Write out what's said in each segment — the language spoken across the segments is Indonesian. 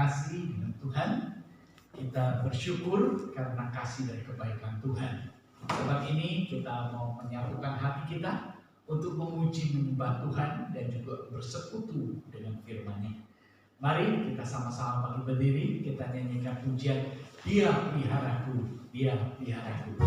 kasih dengan Tuhan. Kita bersyukur karena kasih dari kebaikan Tuhan. Sebab ini kita mau menyatukan hati kita untuk memuji menyembah Tuhan dan juga bersekutu dengan firman-Nya. Mari kita sama-sama bangkit berdiri, kita nyanyikan pujian Dia Peliharaku, Dia Peliharaku.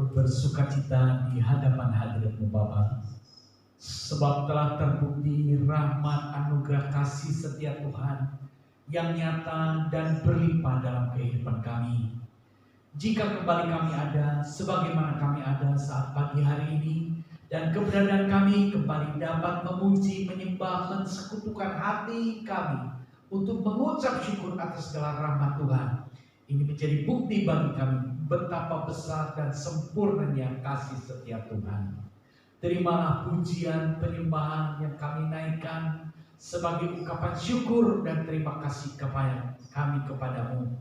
Bersukacita di hadapan hadirat-Mu Bapa, sebab telah terbukti rahmat anugerah kasih setia Tuhan yang nyata dan berlimpah dalam kehidupan kami. Jika kembali kami ada sebagaimana kami ada saat pagi hari ini, dan keberadaan kami kembali dapat memuji, menyembah, mensekutukan hati kami untuk mengucap syukur atas segala rahmat Tuhan. Ini menjadi bukti bagi kami betapa besar dan sempurnanya kasih setia Tuhan. Terimalah pujian penyembahan yang kami naikkan sebagai ungkapan syukur dan terima kasih kepada kami kepadamu.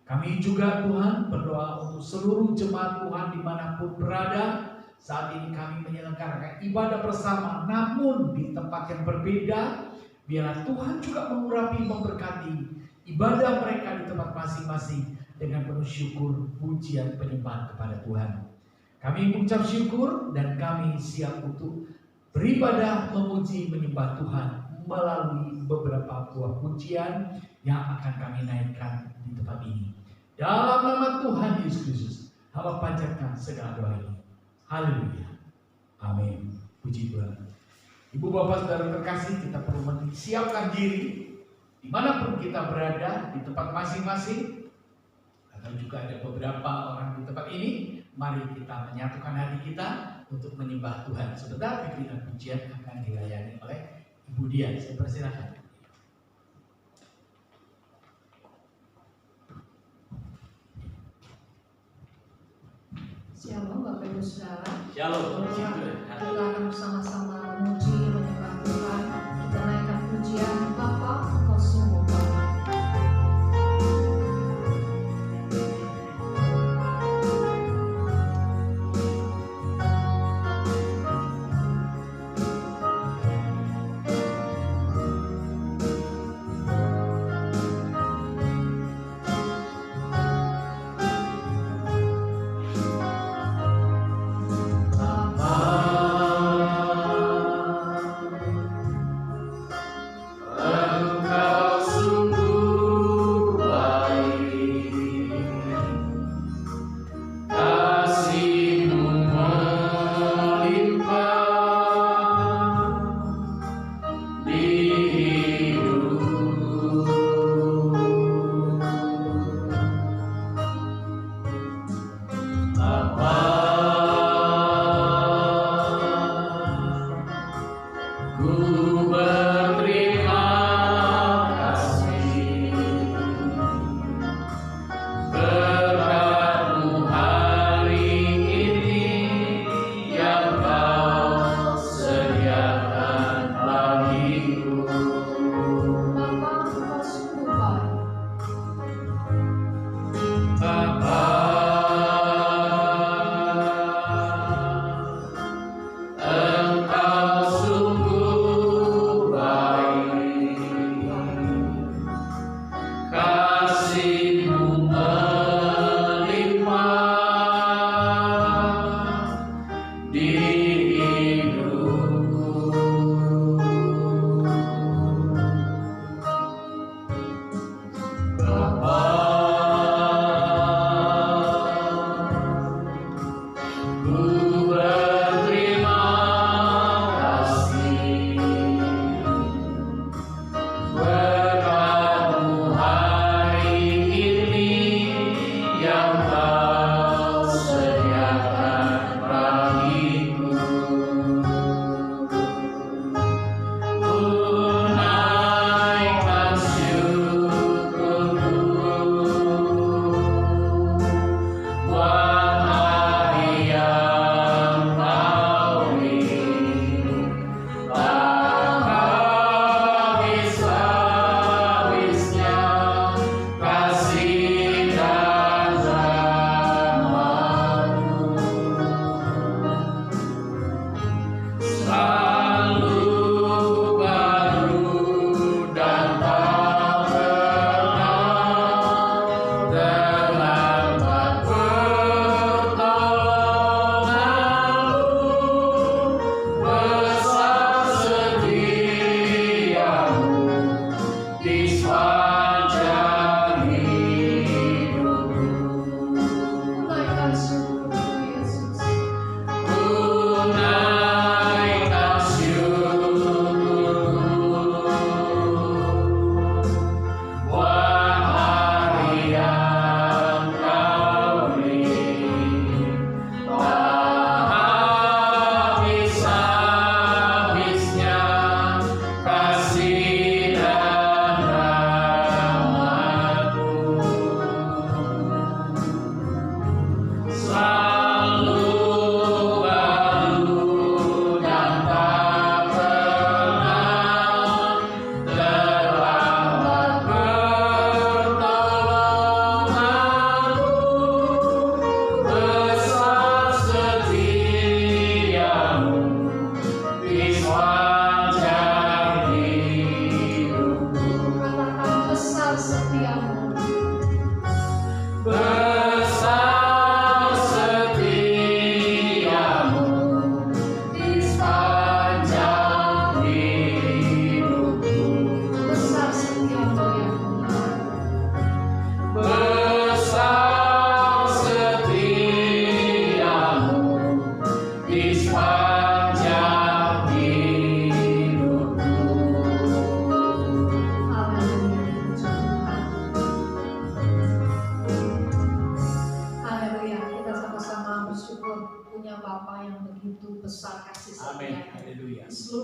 Kami juga Tuhan berdoa untuk seluruh jemaat Tuhan dimanapun berada. Saat ini kami menyelenggarakan ibadah bersama, namun di tempat yang berbeda. Biarlah Tuhan juga mengurapi, memberkati ibadah mereka di tempat masing-masing dengan penuh syukur, pujian, penyembahan kepada Tuhan. Kami mengucap syukur dan kami siap untuk beribadah, memuji, menyembah Tuhan melalui beberapa buah pujian yang akan kami naikkan di tempat ini. Dalam nama Tuhan Yesus Kristus, hamba panjatkan segala doa ini. Haleluya. Amin. Puji Tuhan. Ibu bapak saudara terkasih, kita perlu menyiapkan diri dimanapun kita berada di tempat masing-masing, atau juga ada beberapa orang di tempat ini. Mari kita menyatukan hati kita untuk menyembah Tuhan. Sebentar pimpinan pujian akan dilayani oleh Ibu Dian. Saya persilakan. Shalom Bapak Ibu Saudara. Shalom. Kita akan bersama-sama memuji, menyembah Tuhan. Kita naikkan pujian Bapa, Engkau sungguh baik. Bapa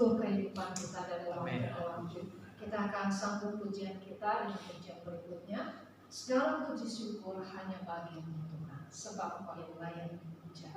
seluruh kehidupan kita dari Amin. tahun ke tahun. Kita akan sambung pujian kita dengan pujian berikutnya. Segala puji syukur hanya bagi-Mu Tuhan, sebab Engkau yang layak dipuja.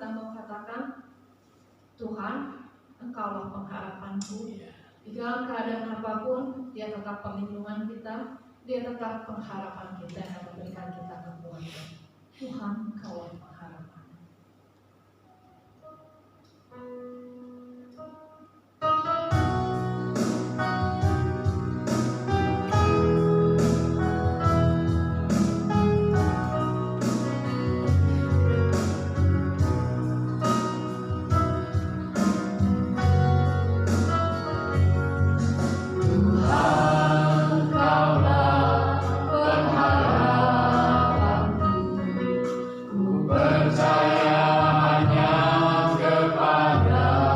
Kita mau katakan, Tuhan, Engkaulah pengharapanku. Di dalam keadaan apapun, Dia tetap perlindungan kita, Dia tetap pengharapan kita yang memberikan kita kekuatan. Tuhan, Engkaulah pengharapan. Percaya hanya kepada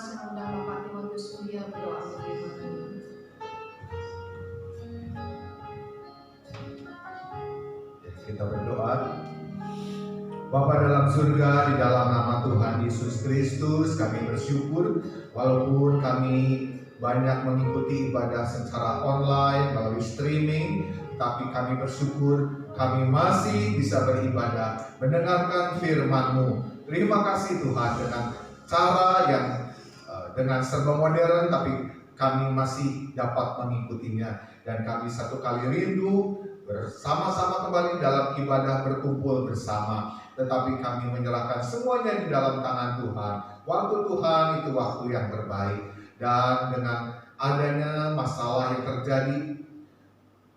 saya undang Bapak Timotius Ulia berdoa bagi kami. Kita berdoa. Bapa dalam surga, di dalam nama Tuhan Yesus Kristus, kami bersyukur walaupun kami banyak mengikuti ibadah secara online melalui streaming, tapi kami bersyukur kami masih bisa beribadah, mendengarkan firman-Mu. Terima kasih Tuhan, dengan cara yang dengan serba modern, tapi kami masih dapat mengikutinya. Dan kami satu kali rindu bersama-sama kembali dalam ibadah berkumpul bersama. Tetapi kami menyerahkan semuanya di dalam tangan Tuhan. Waktu Tuhan itu waktu yang terbaik. Dan dengan adanya masalah yang terjadi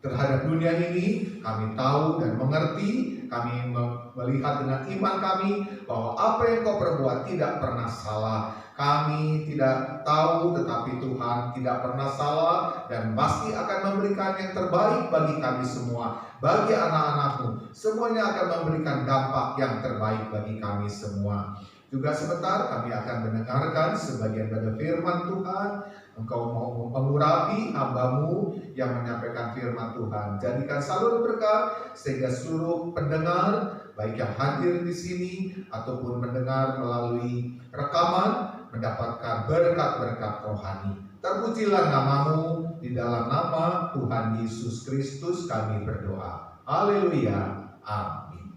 terhadap dunia ini, kami tahu dan mengerti, kami melihat dengan iman kami bahwa apa yang Kau perbuat tidak pernah salah. Kami tidak tahu, tetapi Tuhan tidak pernah salah dan pasti akan memberikan yang terbaik bagi kami semua, bagi anak-anak-Mu. Semuanya akan memberikan dampak yang terbaik bagi kami semua. Juga sebentar kami akan mendengarkan sebagian dari firman Tuhan. Engkau mau mengurapi hamba-Mu yang menyampaikan firman Tuhan. Jadikan salur berkat sehingga seluruh pendengar, baik yang hadir di sini ataupun mendengar melalui rekaman, mendapatkan berkat-berkat rohani. Terpujilah nama-Mu, di dalam nama Tuhan Yesus Kristus kami berdoa. Haleluya. Amin.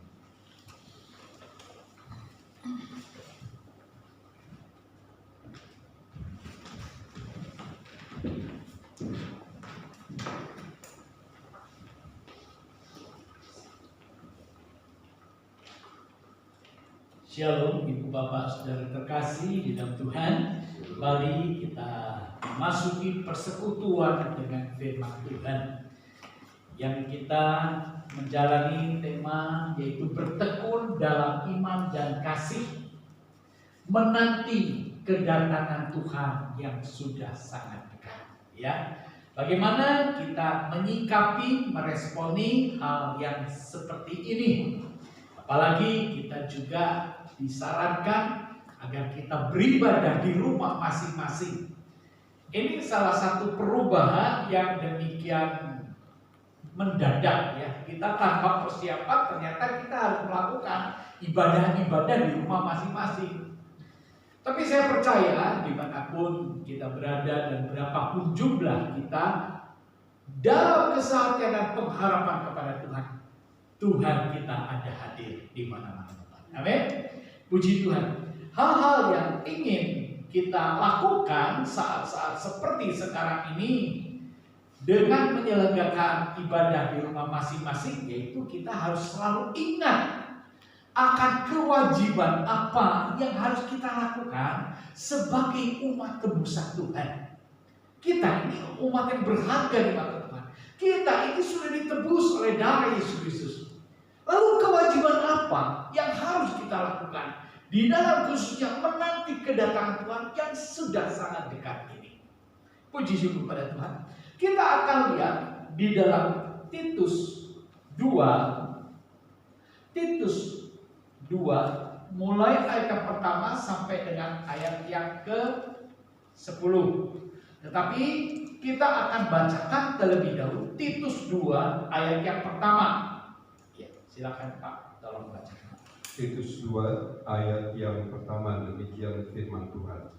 Shalom Ibu Bapak Saudara terkasih di dalam Tuhan. Kembali kita memasuki persekutuan dengan firman Tuhan yang kita menjalani tema yaitu bertekun dalam iman dan kasih, menanti kedatangan Tuhan yang sudah sangat dekat. Ya, bagaimana kita menyikapi, meresponi hal yang seperti ini? Apalagi kita juga disarankan agar kita beribadah di rumah masing-masing. Ini salah satu perubahan yang demikian mendadak ya. Kita tanpa persiapan ternyata kita harus melakukan ibadah-ibadah di rumah masing-masing. Tapi saya percaya dimanapun kita berada dan berapapun jumlah kita, dalam kesehatan dan pengharapan kepada Tuhan, Tuhan kita ada hadir di mana-mana. Amin. Puji Tuhan. Hal-hal yang ingin kita lakukan saat-saat seperti sekarang ini dengan menyelenggarakan ibadah di rumah masing-masing, yaitu kita harus selalu ingat akan kewajiban apa yang harus kita lakukan sebagai umat tebusan Tuhan. Kita ini umat yang berharga di mata Tuhan. Kita ini sudah ditebus oleh darah Yesus Kristus. Lalu kewajiban apa yang harus kita lakukan di dalam khususnya menanti kedatangan Tuhan yang sudah sangat dekat ini? Puji syukur pada Tuhan. Kita akan lihat di dalam Titus 2 mulai ayat yang pertama sampai dengan ayat yang ke-10. Tetapi kita akan bacakan terlebih dahulu Titus 2 ayat yang pertama. Silakan Pak, tolong bacakan. Titus 2 ayat yang pertama, demikian firman Tuhan.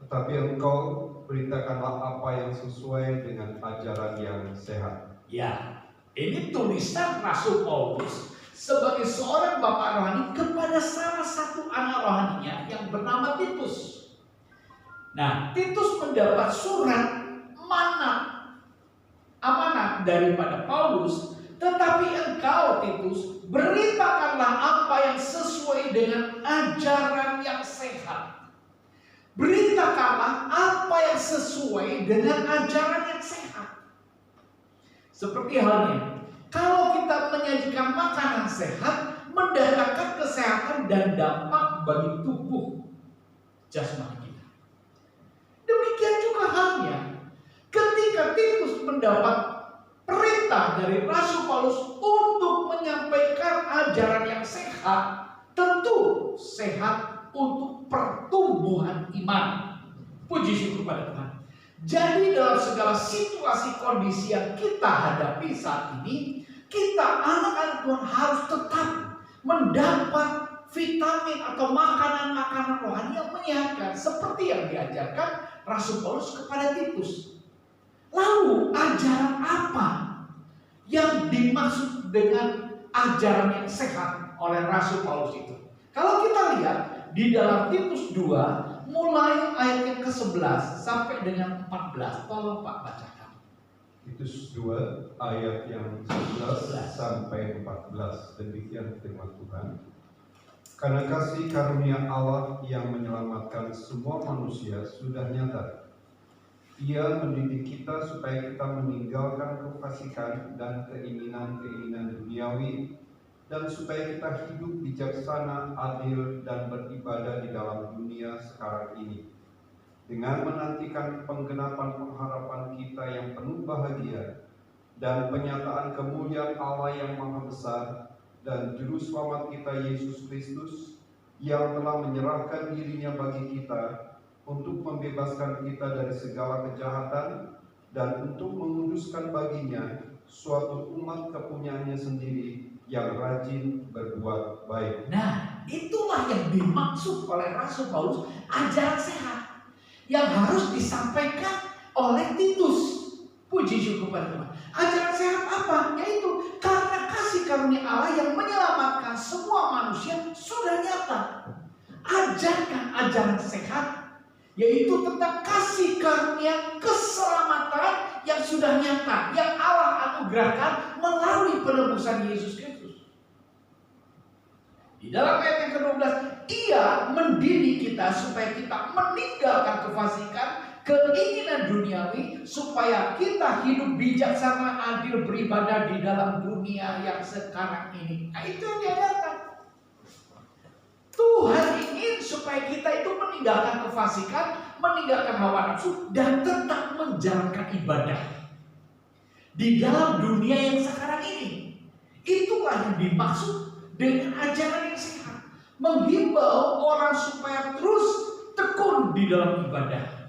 Tetapi engkau beritakanlah apa yang sesuai dengan ajaran yang sehat. Ya, ini tulisan Rasul Paulus sebagai seorang bapak rohani kepada salah satu anak rohaninya yang bernama Titus. Nah, Titus mendapat surat amanat daripada Paulus. Tetapi engkau Titus, beritakanlah apa yang sesuai dengan ajaran yang sehat. Beritakanlah apa yang sesuai dengan ajaran yang sehat. Seperti halnya, kalau kita menyajikan makanan sehat, mendatangkan kesehatan dan dampak bagi tubuh jasmani kita. Demikian juga halnya, ketika Titus mendapat perintah dari Rasul Paulus untuk menyampaikan ajaran yang sehat, tentu sehat untuk pertumbuhan iman. Puji syukur pada Tuhan. Jadi dalam segala situasi kondisi yang kita hadapi saat ini, kita anak-anak Tuhan harus tetap mendapat vitamin atau makanan-makanan rohani yang menyehatkan, seperti yang diajarkan Rasul Paulus kepada Titus. Lalu ajaran apa yang dimaksud dengan ajaran yang sehat oleh Rasul Paulus itu? Kalau kita lihat di dalam Titus 2 mulai ayat yang ke-11 sampai dengan 14, tolong Pak bacakan. Titus 2 ayat yang 11 sampai 14. Demikian firman Tuhan. Karena kasih karunia Allah yang menyelamatkan semua manusia sudah nyata. Ia mendidik kita supaya kita meninggalkan kefasikan dan keinginan-keinginan duniawi, dan supaya kita hidup bijaksana, adil, dan beribadah di dalam dunia sekarang ini, dengan menantikan penggenapan pengharapan kita yang penuh bahagia dan penyataan kemuliaan Allah yang Maha Besar dan Juru Selamat kita Yesus Kristus, yang telah menyerahkan dirinya bagi kita untuk membebaskan kita dari segala kejahatan dan untuk menguduskan baginya suatu umat kepunyaannya sendiri yang rajin berbuat baik. Nah, itulah yang dimaksud oleh Rasul Paulus, ajaran sehat yang harus disampaikan oleh Titus. Puji syukur pada Tuhan. Ajaran sehat apa? Yaitu karena kasih karunia Allah yang menyelamatkan semua manusia sudah nyata. Ajarkan ajaran sehat, yaitu tentang kasih karunia keselamatan yang sudah nyata, yang Allah anugerahkan melalui penebusan Yesus Kristus. Di dalam ayat yang ke-12, Ia mendidik kita supaya kita meninggalkan kefasikan, keinginan duniawi, supaya kita hidup bijaksana, adil, beribadah di dalam dunia yang sekarang ini. Nah, itu yang diajarkan. Tuhan ingin supaya kita itu meninggalkan kefasikan, meninggalkan hawa nafsu, dan tetap menjalankan ibadah di dalam dunia yang sekarang ini. Itulah yang dimaksud dengan ajaran yang sehat, menghimbau orang supaya terus tekun di dalam ibadah.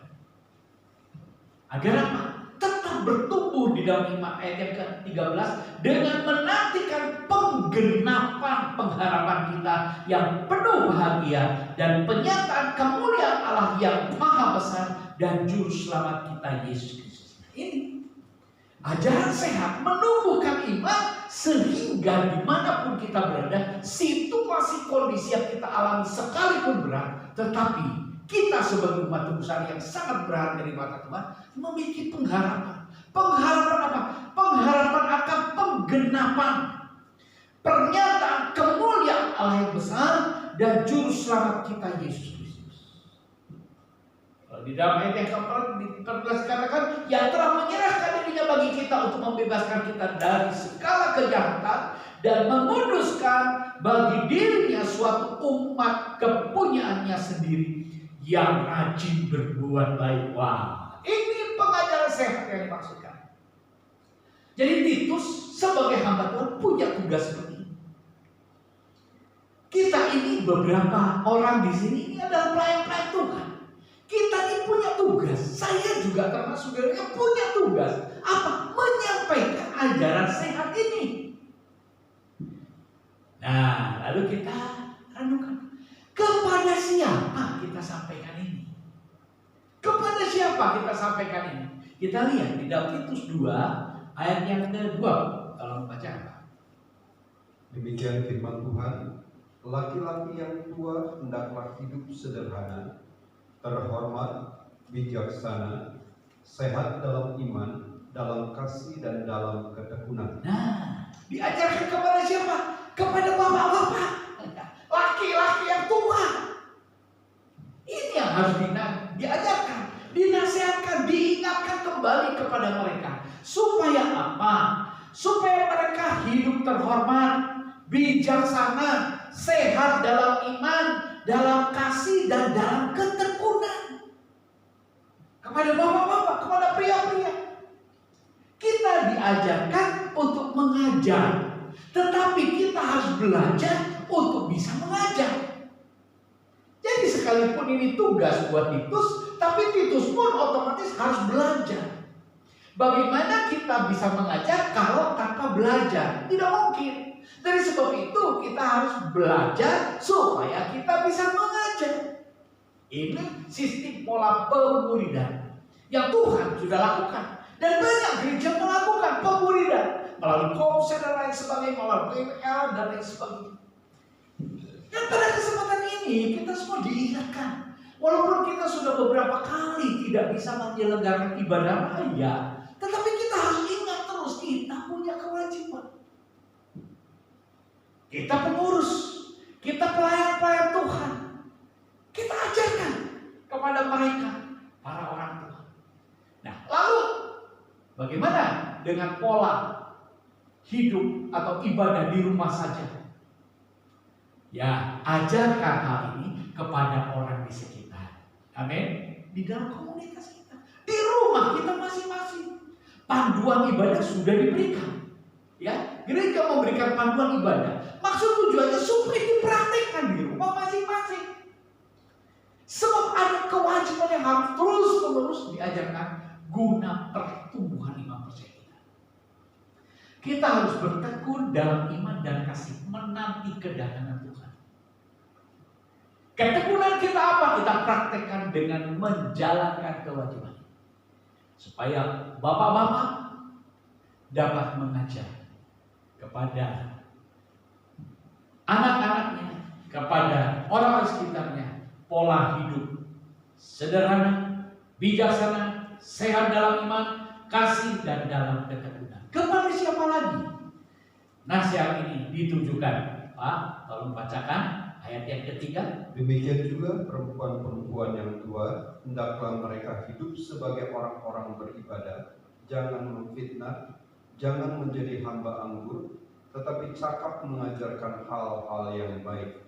Agar apa? Tetap bertumbuh di dalam iman. Ayat yang ke-13, dengan menantikan penggenapan pengharapan kita yang penuh bahagia dan penyataan kemuliaan Allah yang Maha Besar dan Juru Selamat kita Yesus Kristus. Ini ajaran sehat menumbuhkan iman, sehingga dimanapun kita berada, situasi kondisi yang kita alami sekalipun berat, tetapi kita sebagai umat besar yang sangat berharga di mata Tuhan memiliki pengharapan. Pengharapan apa? Pengharapan akan penggenapan pernyataan kemuliaan Allah yang besar dan Juru Selamat kita Yesus Kristus. Di dalam ayat yang ke-14 dikatakan, yang telah menyerahkan dirinya bagi kita untuk membebaskan kita dari segala kejahatan dan menguduskan bagi dirinya suatu umat kepunyaannya sendiri yang rajin berbuat baik. Wah, ini pengajaran sehat yang dimaksudkan. Jadi Titus sebagai hamba Tuhan punya tugas seperti ini. Kita ini beberapa orang di sini ini adalah pelayan-pelayan Tuhan. Kita ini punya tugas. Saya juga termasuk yang punya tugas. Apa? Menyampaikan ajaran sehat ini. Nah, lalu kita renungkan. Kepada siapa kita sampaikan ini? Kepada siapa kita sampaikan ini? Kita lihat di dalam Titus 2 ayat yang ke-2. Tolong baca apa? Demikian firman Tuhan. Laki-laki yang tua hendaklah hidup sederhana, terhormat, bijaksana, sehat dalam iman, dalam kasih dan dalam ketekunan. Nah, diajarkan kepada siapa? Kepada bapak-bapak, laki-laki yang tua. Ini yang harus diajarkan, dinasihatkan, diingatkan kembali kepada mereka. Supaya apa? Supaya mereka hidup terhormat, bijaksana, sehat dalam iman, dalam kasih dan dalam ketekunan. Kepada bapak-bapak, kepada pria-pria, kita diajarkan untuk mengajar, tetapi kita harus belajar untuk bisa mengajar. Jadi sekali sekalipun ini tugas buat Titus, tapi Titus pun otomatis harus belajar. Bagaimana kita bisa mengajar kalau tanpa belajar? Tidak mungkin. Dari sebab itu kita harus belajar supaya kita bisa mengajar. Ini sistem pola pemuridan yang Tuhan sudah lakukan. Dan banyak gereja melakukan pemuridan melalui konser dan lain sebagainya, melalui PPL dan lain sebagainya. Dan pada kesempatan ini kita semua diingatkan, walaupun kita sudah beberapa kali tidak bisa menyelenggarakan ibadah raya, tetapi kita harus ingat terus kita punya kewajiban. Kita pengurus, kita pelayan-pelayan Tuhan, kita ajarkan kepada mereka, para orang Tuhan. Nah, lalu bagaimana dengan pola hidup atau ibadah di rumah saja? Ya, ajarkan hal ini kepada orang di sekitar. Amin. Di dalam komunitas kita, di rumah kita masing-masing. Panduan ibadah sudah diberikan. Ya, gereja memberikan panduan ibadah. Maksud tujuannya supaya dipraktikkan di rumah masing-masing. Sebab ada kewajiban yang harus terus-menerus diajarkan guna pertumbuhan iman percaya kita. Kita harus bertekun dalam iman dan kasih menanti kedatangan Tuhan. Ketekunan kita apa? Kita praktekkan dengan menjalankan kewajiban. Supaya bapak-bapak dapat mengajar kepada anak-anaknya, kepada orang-orang sekitarnya, pola hidup sederhana, bijaksana, sehat dalam iman, kasih dan dalam ketekunan. Kepada siapa lagi? Nasihat ini ditujukan. Pak, tolong bacakan ayat yang ketiga. Demikian juga perempuan-perempuan yang tua, hendaklah mereka hidup sebagai orang-orang beribadah, jangan memfitnah, jangan menjadi hamba anggur, tetapi cakap mengajarkan hal-hal yang baik.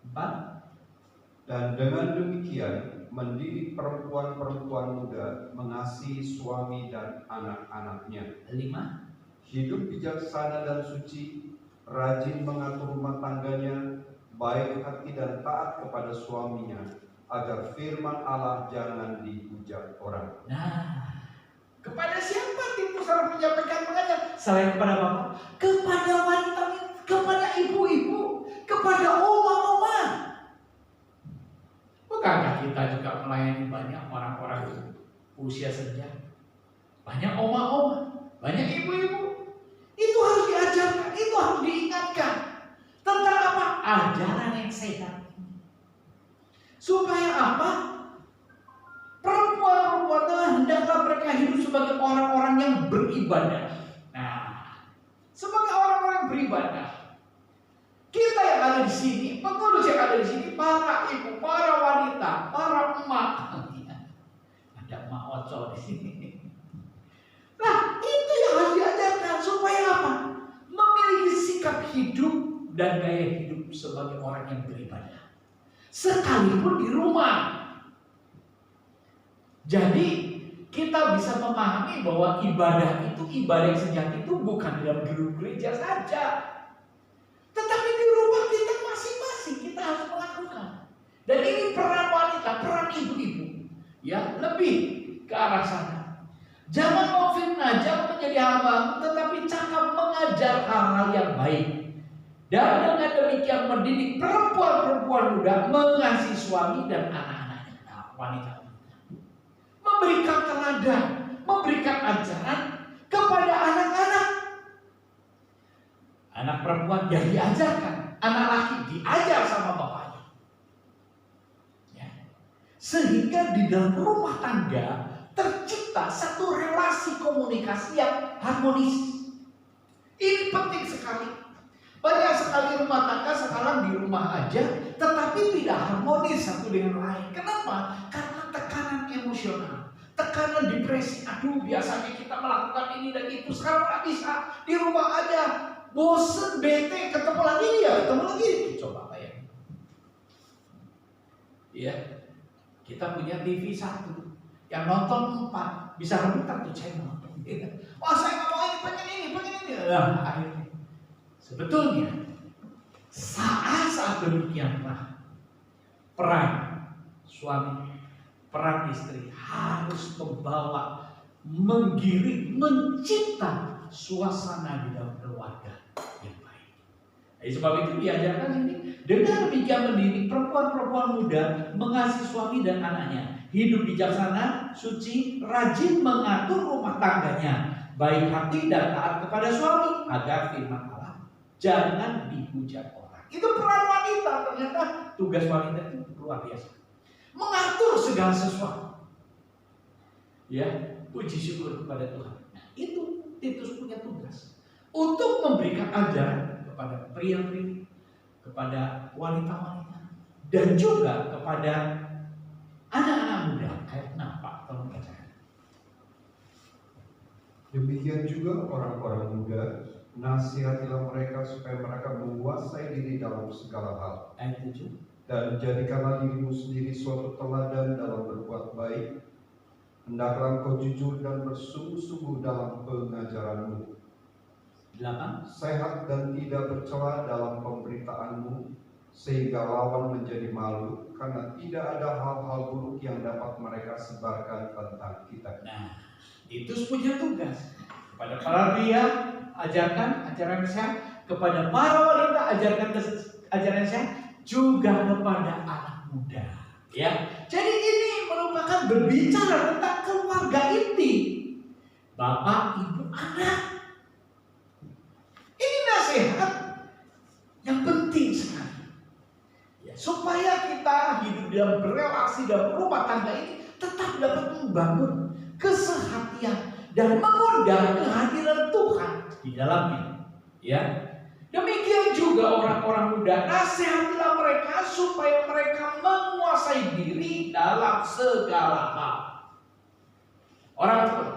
4. Dan dengan demikian mendidik perempuan-perempuan muda mengasihi suami dan anak-anaknya. 5. Hidup bijaksana dan suci, rajin mengatur rumah tangganya, baik hati dan taat kepada suaminya, agar firman Allah jangan dihujat orang. Nah, kepada siapa Titus harus menyampaikan mengajar? Selain kepada bapak, kepada wanita, kepada ibu-ibu, kepada oma-oma. Bukankah kita juga melayani banyak orang-orang usia senja? Banyak oma-oma, banyak ibu-ibu. Itu harus diajarkan, itu harus diingatkan. Tentang apa? Ajaran yang sehat. Supaya apa? Perempuan-perempuan hendaklah mereka hidup sebagai orang-orang yang beribadah. Nah, sebagai orang-orang beribadah, kita yang ada di sini, pengurus yang ada di sini, para ibu, para wanita, para emak. Ada emak Oco di sini. Nah, itu yang harus diajarkan supaya apa? Memiliki sikap hidup dan gaya hidup sebagai orang yang beribadah. Sekalipun di rumah. Jadi kita bisa memahami bahwa ibadah yang sejati itu bukan dalam gedung gereja saja, tetapi di rumah kita masing-masing kita harus melakukan. Dan ini peran wanita, peran ibu-ibu, ya lebih ke arah sana. Jangan memfitnah, jangan menjadi hamba, tetapi cakap mengajar hal-hal yang baik. Dan dengan demikian mendidik perempuan-perempuan muda mengasihi suami dan anak-anaknya. Nah, wanita memberikan teladan, memberikan ajaran kepada anak-anak. Anak perempuan yang diajarkan, anak laki diajar sama bapaknya. Ya. Sehingga di dalam rumah tangga tercipta satu relasi komunikasi yang harmonis. Ini penting sekali. Banyak sekali rumah tangga sekarang di rumah aja, tetapi tidak harmonis satu dengan lain. Kenapa? Karena tekanan emosional, tekanan depresi. Aduh, biasanya kita melakukan ini dan itu, sekarang nggak bisa. Di rumah aja, bosen, bete, ketemu lagi ya, ketemu lagi. Coba bayangin. Iya, kita punya TV 1. Yang nonton 4 bisa rebutan tuh channel. Wah, saya nggak mau ini, pengen ini. Nah, akhirnya sebetulnya saat demikianlah peran suami, peran istri harus membawa, menggiring, mencipta suasana di dalam keluarga yang baik. Jadi sebab itu diajarkan ini dengan demikian mendidik perempuan-perempuan muda mengasihi suami dan anaknya, hidup bijaksana, suci, rajin mengatur rumah tangganya, baik hati dan taat kepada suami, agar firman Allah jangan dihujat orang. Itu peran wanita. Ternyata tugas wanita itu luar biasa, mengatur segala sesuatu. Ya, puji syukur kepada Tuhan. Nah, itu Titus punya tugas untuk memberikan ajaran kepada pria-pria, kepada wanita-wanita, dan juga kepada anak-anak muda. Ayat 6, Pak, tolong baca. Demikian juga orang-orang muda, nasihatilah mereka supaya mereka menguasai diri dalam segala hal. Ayat 7. Dan jadikanlah dirimu sendiri suatu teladan dalam berbuat baik. Hendaklah engkau jujur dan bersungguh-sungguh dalam pengajaranmu. 8. Sehat dan tidak bercela dalam pemberitaanmu, sehingga lawan menjadi malu, karena tidak ada hal-hal buruk yang dapat mereka sebarkan tentang kita. Nah, itu punya tugas. Kepada para pria, ajarkan ajaran sehat. Kepada para wanita, ajarkan ajaran sehat. Juga kepada anak muda. Ya, jadi ini merupakan berbicara tentang keluarga inti, bapak, ibu, anak. Ini nasihat yang penting sekali, ya, supaya kita hidup dalam berelasi dalam rumah tangga ini tetap dapat membangun kesehatian dan mengundang kehadiran Tuhan di dalamnya. Ya, demikian juga orang-orang muda, nasihatilah mereka supaya mereka menguasai diri dalam segala hal. Orang tua,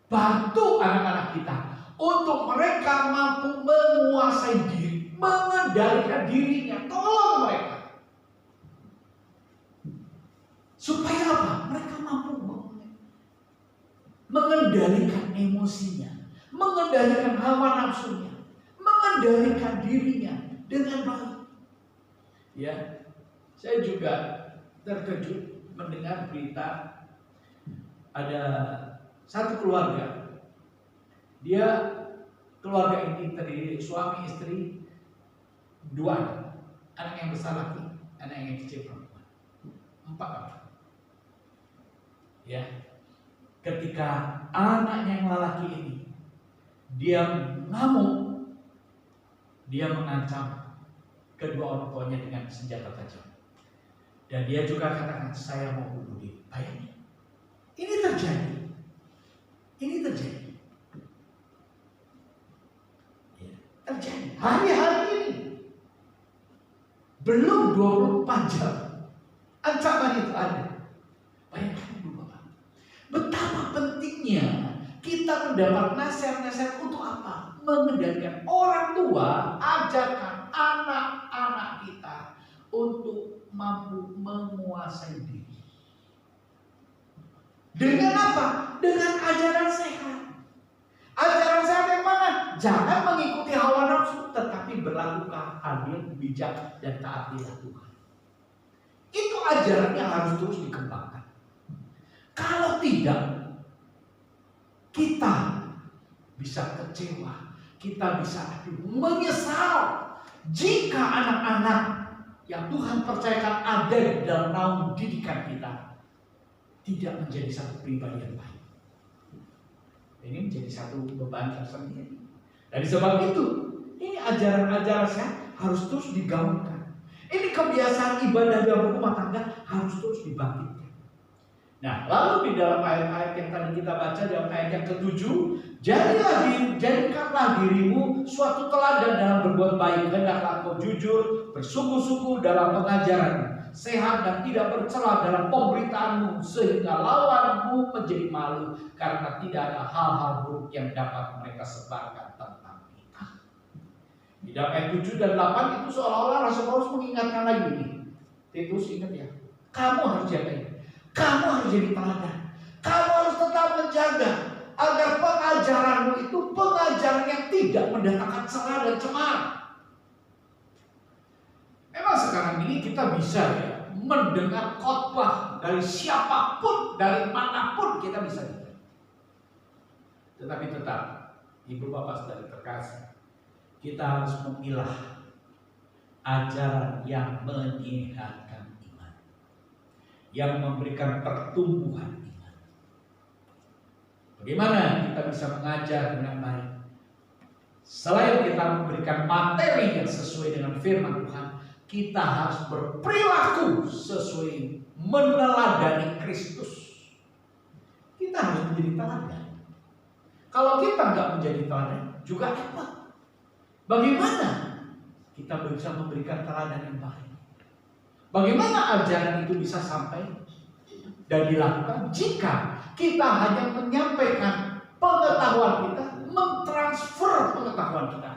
bantu anak-anak kita untuk mereka mampu menguasai diri, mengendalikan dirinya. Tolong mereka. Supaya apa? Mereka mampu mengendalikan emosinya, mengendalikan hawa nafsunya, mengendalikan dirinya dengan baik. Ya, saya juga terkejut mendengar berita ada satu keluarga. Dia, keluarga ini terdiri suami, istri, 2 anak. Anak yang besar laki, anak yang kecil perempuan. 4 orang. Ya, ketika anaknya yang laki ini dia ngamuk, dia mengancam kedua orang tuanya dengan senjata tajam. Dan dia juga katakan, saya mau bunuh diri. Bayangin, ini terjadi. Ini terjadi. Ya, terjadi hari-hari ini. Belum 24 jam ancaman itu ada. Bayangkan dulu Bapak, betapa pentingnya kita mendapat nasihat-nasihat untuk apa? Mengendalikan orang tua, ajarkan anak-anak kita untuk mampu menguasai diri. Dengan apa? Dengan ajaran sehat. Ajaran sehat yang mana? Jangan mengikuti hawa nafsu, tetapi berlakulah adil, bijak, dan taatilah Tuhan. Itu ajaran yang harus terus dikembangkan. Kalau tidak, kita bisa kecewa, kita bisa menyesal jika anak-anak yang Tuhan percayakan ada di dalam naungan didikan kita tidak menjadi satu pribadi yang baik. Ini menjadi satu beban tersendiri. Dari sebab itu, ini ajaran-ajaran sehat harus terus digaungkan. Ini kebiasaan ibadah dalam rumah tangga harus terus dibangkitkan. Nah, lalu di dalam ayat-ayat yang tadi kita baca, dalam ayat yang ke-7, jadikanlah dirimu suatu teladan dalam berbuat baik. Hendaklah kau jujur, bersungguh-sungguh dalam pengajaran, sehat dan tidak bercela dalam pemberitaanmu, sehingga lawanmu menjadi malu, karena tidak ada hal-hal buruk yang dapat mereka sebarkan tentang kita. Di dalam ayat 7 dan 8 itu seolah-olah Rasul Paulus mengingatkan lagi ini. Titus, ingat ya, kamu harus jaga ini. Kamu harus jadi teladan. Kamu harus tetap menjaga agar pengajaranmu itu pengajaran yang tidak mendatangkan cela dan cemar. Memang sekarang ini kita bisa ya mendengar khotbah dari siapapun, dari manapun kita bisa dengar. Tetapi tetap, Ibu Bapak Saudara terkasih, kita harus memilah ajaran yang menyehatkan iman, yang memberikan pertumbuhan iman. Bagaimana kita bisa mengajar dengan baik? Selain kita memberikan materi yang sesuai dengan firman Tuhan, kita harus berperilaku sesuai meneladani Kristus. Kita harus menjadi teladan. Kalau kita nggak menjadi teladan, juga repot. Bagaimana kita bisa memberikan teladan yang baik? Bagaimana ajaran itu bisa sampai dan dilakukan jika kita hanya menyampaikan pengetahuan kita, mentransfer pengetahuan kita,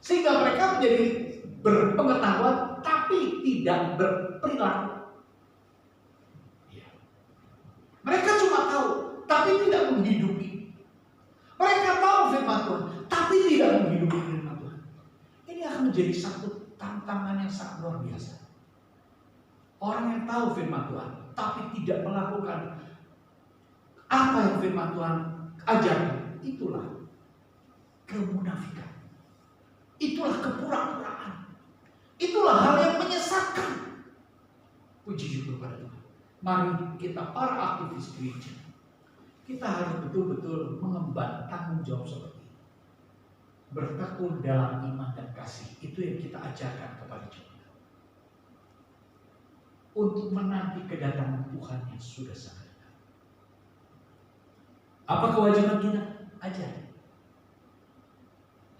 sehingga mereka menjadi berpengetahuan tapi tidak berperilaku. Mereka cuma tahu tapi tidak menghidupi. Mereka tahu firman Tuhan tapi tidak menghidupi firman Tuhan. Ini akan menjadi satu tantangan yang sangat luar biasa. Orang yang tahu firman Tuhan tapi tidak melakukan apa yang firman Tuhan ajarkan, itulah kemunafikan. Itulah kepura-puraan. Itulah hal yang menyesatkan. Puji syukur pada Tuhan. Mari kita para aktivis gereja, kita harus betul-betul mengemban tanggung jawab seperti ini. Bertekun dalam iman dan kasih. Itu yang kita ajarkan kepada jemaat. Untuk menanti kedatangan Tuhan yang sudah sangat dekat. Apa kewajiban kita? Ajar.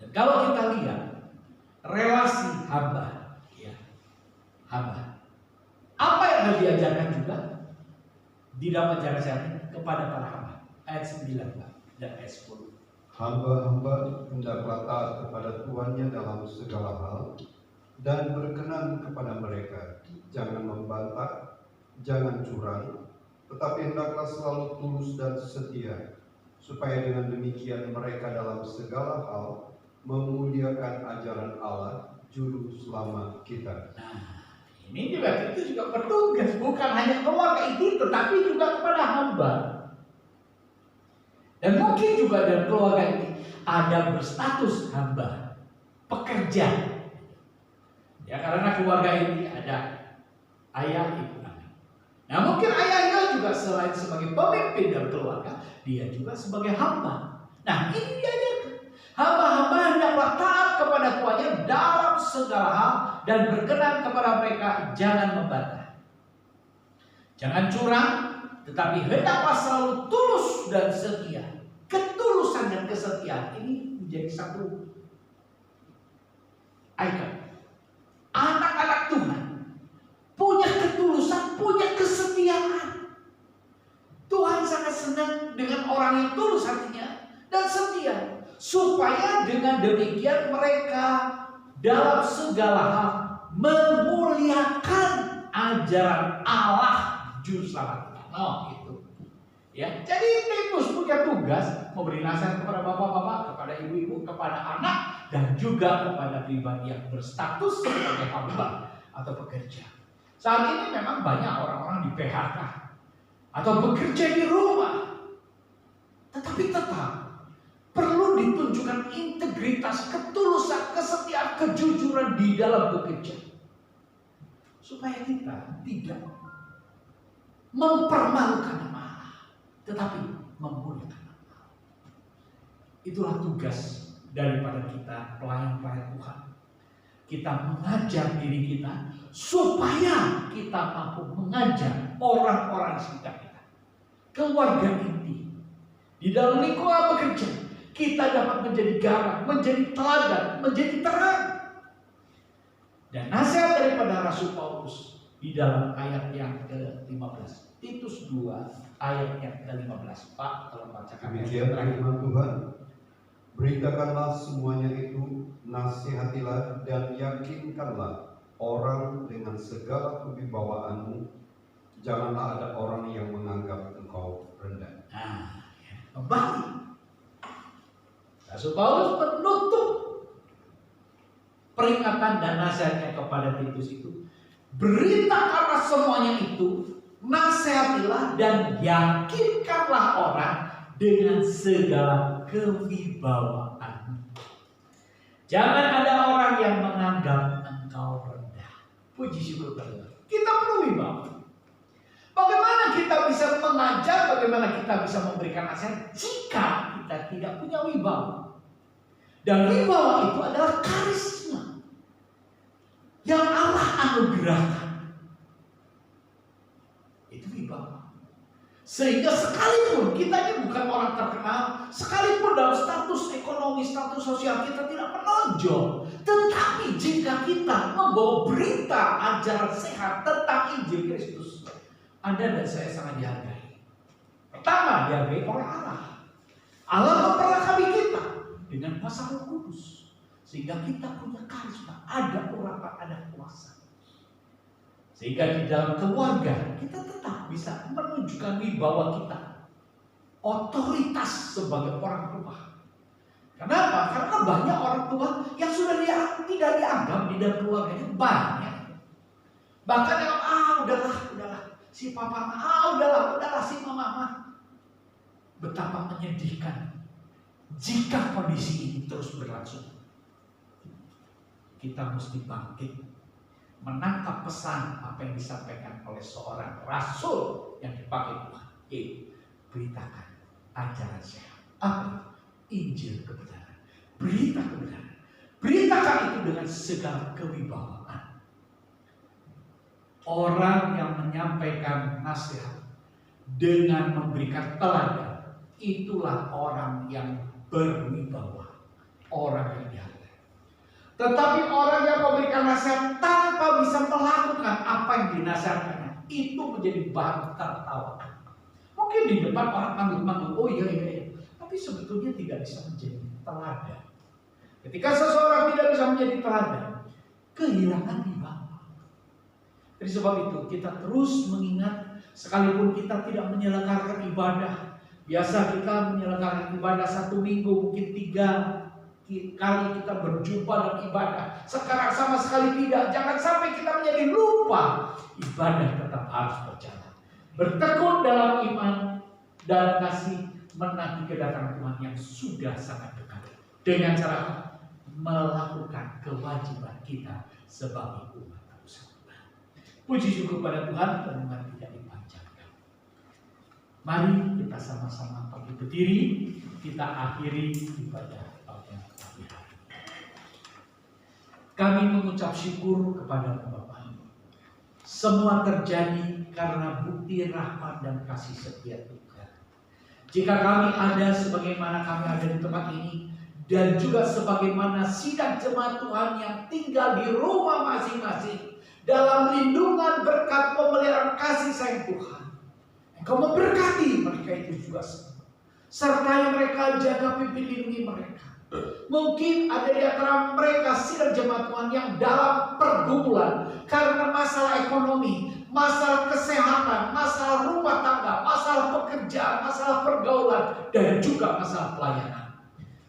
Dan kalau kita lihat relasi hamba, ya, hamba. Apa yang harus diajarkan juga di dalam ajaran syariat kepada para hamba? Ayat 9 dan ayat 10. Hamba-hamba hendaklah taat kepada tuannya dalam segala hal dan berkenan kepada mereka. Jangan membantah, jangan curang, tetapi hendaklah selalu tulus dan setia, supaya dengan demikian mereka dalam segala hal memuliakan ajaran Allah juru selamat kita. Nah, ini juga itu juga bertugas, bukan hanya keluarga itu, tetapi juga kepada hamba. Dan mungkin juga dalam keluarga ini ada berstatus hamba, pekerja. Ya, karena keluarga ini ada ayah, ibu, anak. Nah, mungkin ayahnya juga selain sebagai pemimpin dalam keluarga, dia juga sebagai hamba. Nah, ini diajarkan. Hamba-hamba hendaklah taat kepada tuannya dalam segala hal dan berkenan kepada mereka, jangan membantah. Jangan curang, tetapi hendaklah selalu tulus dan setia. Ketulusan dan kesetiaan ini menjadi satu ikon. Anak-anak Tuhan punya ketulusan, punya kesetiaan. Tuhan sangat senang dengan orang yang tulus hatinya dan setia, supaya dengan demikian mereka dalam segala hal memuliakan ajaran Allah juru selamat. Oh, itu. Ya, jadi Titus punya tugas memberi nasihat kepada bapak-bapak, kepada ibu-ibu, kepada anak, dan juga kepada pribadi yang berstatus sebagai hamba atau pekerja. Saat ini memang banyak orang-orang di PHK atau bekerja di rumah, tetapi tetap perlu ditunjukkan integritas, ketulusan, kesetiaan, kejujuran di dalam bekerja, supaya kita tidak mempermalukan nama Allah, tetapi memuliakan nama Allah. Itulah tugas daripada kita pelayan-pelayan Tuhan. Kita mengajar diri kita supaya kita mampu mengajar orang-orang sekitar kita, keluarga inti, di dalam lingkungan bekerja. Kita dapat menjadi garam, menjadi teladan, menjadi terang. Dan nasihat daripada Rasul Paulus di dalam ayat yang ke-15, Titus 2 ayat yang ke-15. Pak, kalau bacakan Demikian firman Tuhan. Beritakanlah semuanya itu, nasihatilah dan yakinkanlah orang dengan segala kewibawaanmu. Janganlah ada orang yang menganggap engkau rendah. Nah, kembali Rasul Paulus menutup peringatan dan nasihatnya kepada Titus itu Beritakanlah semuanya itu, nasihatilah dan yakinkanlah orang dengan segala kewibawaan. Jangan ada orang yang menganggap engkau rendah. Puji syukur kepada Allah. Kita perlu wibawa. Bagaimana kita bisa mengajar, bagaimana kita bisa memberikan nasihat jika kita tidak punya wibawa? Dan wibawa itu adalah karisma yang Allah anugerahkan. Itu wibawa. Sehingga sekalipun kita ini bukan orang terkenal, sekalipun dalam status ekonomi, status sosial kita tidak menonjol, tetapi jika kita membawa berita ajaran sehat tentang Injil Kristus, Anda dan saya sangat dihargai. Pertama, dihargai oleh Allah. Allah memperlengkapi kita dengan kuasa Roh Kudus, sehingga kita punya karisma, ada urapan, ada kuasa. Sehingga di dalam keluarga kita tetap bisa menunjukkan wibawa kita, otoritas sebagai orang tua. Kenapa? Karena banyak orang tua yang sudah tidak dianggap di dalam keluarganya, banyak. Bahkan yang udahlah, si papa, udahlah si mama. Betapa menyedihkan jika kondisi ini terus berlangsung. Kita mesti bangkit, menangkap pesan apa yang disampaikan oleh seorang rasul yang dipakai Tuhan. Beritakan ajaran sehat. Apa? Injil kebenaran. Berita kebenaran. Beritakan itu dengan segala kewibawaan. Orang yang menyampaikan nasihat dengan memberikan teladan, itulah orang yang berwibawa, orang yang dihargai. Tetapi orang yang memberikan nasihat tanpa bisa melakukan apa yang dinasihatkannya, itu menjadi bahan tertawa. Mungkin di depan orang manggul-manggul, oh iya, tapi sebetulnya tidak bisa menjadi teladan. Ketika seseorang tidak bisa menjadi teladan, kehilangan wibawa. Dari sebab itu kita terus mengingat, sekalipun kita tidak menyelenggarakan ibadah. Biasa kita menyelenggarakan ibadah 1 minggu, mungkin 3 kali kita berjumpa dan ibadah. Sekarang sama sekali tidak. Jangan sampai kita menjadi lupa. Ibadah tetap harus berjalan. Bertekun dalam iman dan kasih, menanti kedatangan Tuhan yang sudah sangat dekat. Dengan cara melakukan kewajiban kita sebagai umat manusia. Puji syukur pada Tuhan, renungan tidak dipanjangkan. Mari kita sama-sama berdiri, kita akhiri ibadah. Kami mengucap syukur kepada Bapa. Semua terjadi karena bukti rahmat dan kasih setia Tuhan. Jika kami ada sebagaimana kami ada di tempat ini, dan juga sebagaimana sidang jemaat Tuhan yang tinggal di rumah masing-masing, dalam lindungan berkat pemeliharaan kasih sayang Tuhan, Engkau memberkati mereka itu juga semua. Sertai mereka, jaga, pimpin, lindungi mereka. Mungkin ada di antara mereka sidang jemaat Tuhan yang dalam pergumulan karena masalah ekonomi, masalah kesehatan, masalah rumah tangga, masalah pekerjaan, masalah pergaulan, dan juga masalah pelayanan.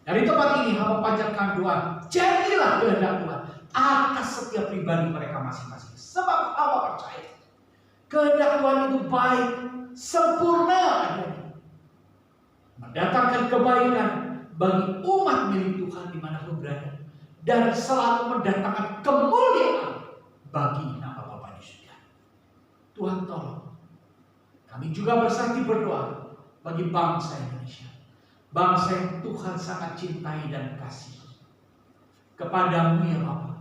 Dari tempat ini hamba panjatkan doa, jadilah kehendak Tuhan atas setiap pribadi mereka masing-masing. Sebab hamba percaya kehendak Tuhan itu baik, sempurna adanya, mendatangkan kebaikan bagi umat milik Tuhan dimanapun berada, dan selalu mendatangkan kemuliaan bagi nama Bapa di surga. Tuhan tolong kami juga bersatu berdoa bagi bangsa Indonesia, bangsa yang Tuhan sangat cintai dan kasih. Kepadamu ya Bapa,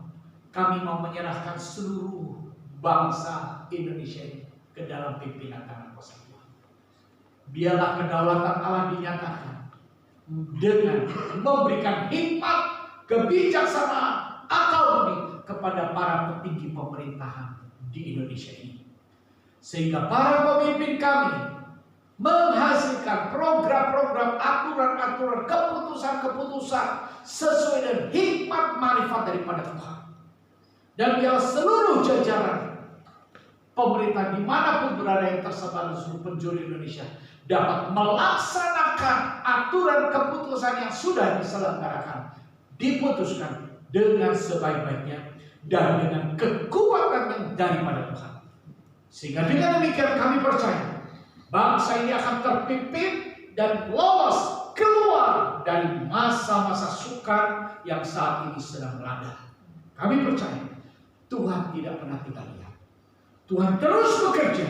kami mau menyerahkan seluruh bangsa Indonesia ini ke dalam pimpinan tangan kuasa Tuhan. Biarlah kedaulatan Allah dinyatakan dengan memberikan hikmat, kebijaksanaan, akal budi kepada para petinggi pemerintahan di Indonesia ini, sehingga para pemimpin kami menghasilkan program-program, aturan-aturan, keputusan-keputusan sesuai dengan hikmat marifat daripada Tuhan. Dan biar seluruh jajaran pemerintah dimanapun berada yang tersebar di seluruh penjuru Indonesia dapat melaksanakan aturan keputusan yang sudah diselenggarakan, diputuskan dengan sebaik-baiknya dan dengan kekuatan yang daripada Tuhan. Sehingga dengan demikian kami percaya bangsa ini akan terpimpin dan lolos keluar dari masa-masa sukar yang saat ini sedang melanda. Kami percaya Tuhan tidak pernah tinggal diam. Tuhan terus bekerja.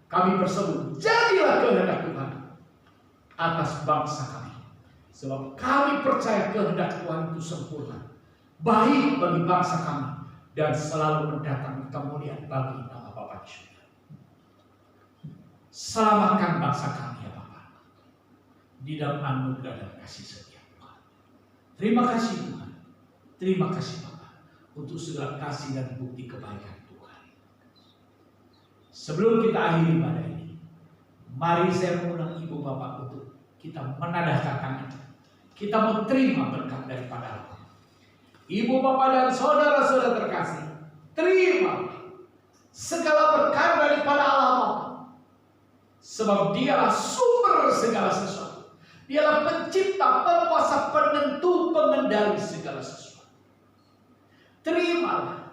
Kami berseru, jadilah kehendak Tuhan atas bangsa kami. Sebab kami percaya kehendak Tuhan itu sempurna, baik bagi bangsa kami, dan selalu mendatangkan kemuliaan bagi nama Bapa di surga. Selamatkan bangsa kami ya Bapa, di dalam anugerah dan kasih setia Tuhan. Terima kasih Tuhan. Terima kasih Bapa untuk segala kasih dan bukti kebaikan Tuhan. Sebelum kita akhiri pada ini, mari saya mengundang Ibu Bapak untuk kita menadahkan tangan. Kita mau terima berkat daripada Allah. Ibu Bapak dan saudara-saudara terkasih, terima segala berkat daripada Allah Bapa. Sebab Dialah sumber segala sesuatu. Dialah pencipta, penguasa, penentu, pengendali segala sesuatu. Terimalah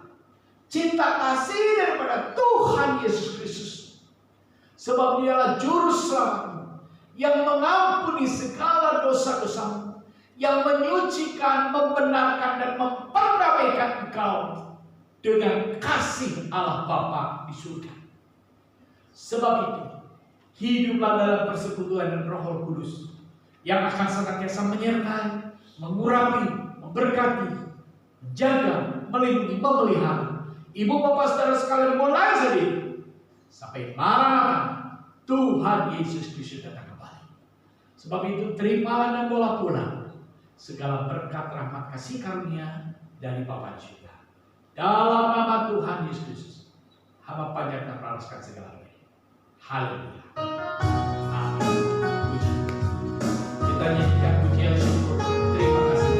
cinta kasih daripada Tuhan Yesus Kristus. Sebab Dialah juru selamatmu, yang mengampuni segala dosa-dosamu, yang menyucikan, membenarkan, dan memperdamaikan engkau dengan kasih Allah Bapa di surga. Sebab itu, hiduplah dalam persekutuan dan Roh Kudus yang akan senantiasa menyertai, mengurapi, memberkati, menjaga, melindungi, memelihara ibu bapak saudara sekalian mulai saat ini sampai Maranatha Tuhan Yesus Kristus datang kembali. Sebab itu terimalah dan bawa pulang segala berkat rahmat kasih karunia dari Bapa di surga. Dalam nama Tuhan Yesus Kristus, hamba panjatkan meralaskan segala-galanya. Haleluya. Amin. Kita nyanyikan pujian syukur. Terima kasih.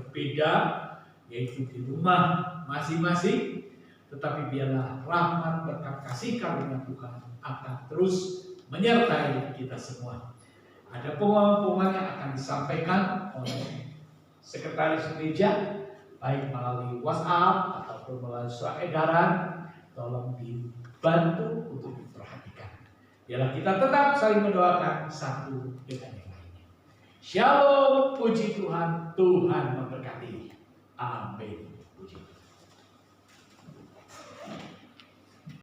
Berbeda, yaitu di rumah masing-masing, tetapi biarlah rahmat berkat kasih karunia Tuhan akan terus menyertai kita semua. Ada pengumuman yang akan disampaikan oleh sekretaris gereja, baik melalui WhatsApp ataupun melalui surat edaran. Tolong dibantu untuk diperhatikan. Biarlah kita tetap saling mendoakan satu dengan yang lainnya. Shalom, puji Tuhan, Tuhan memberkati. Amin.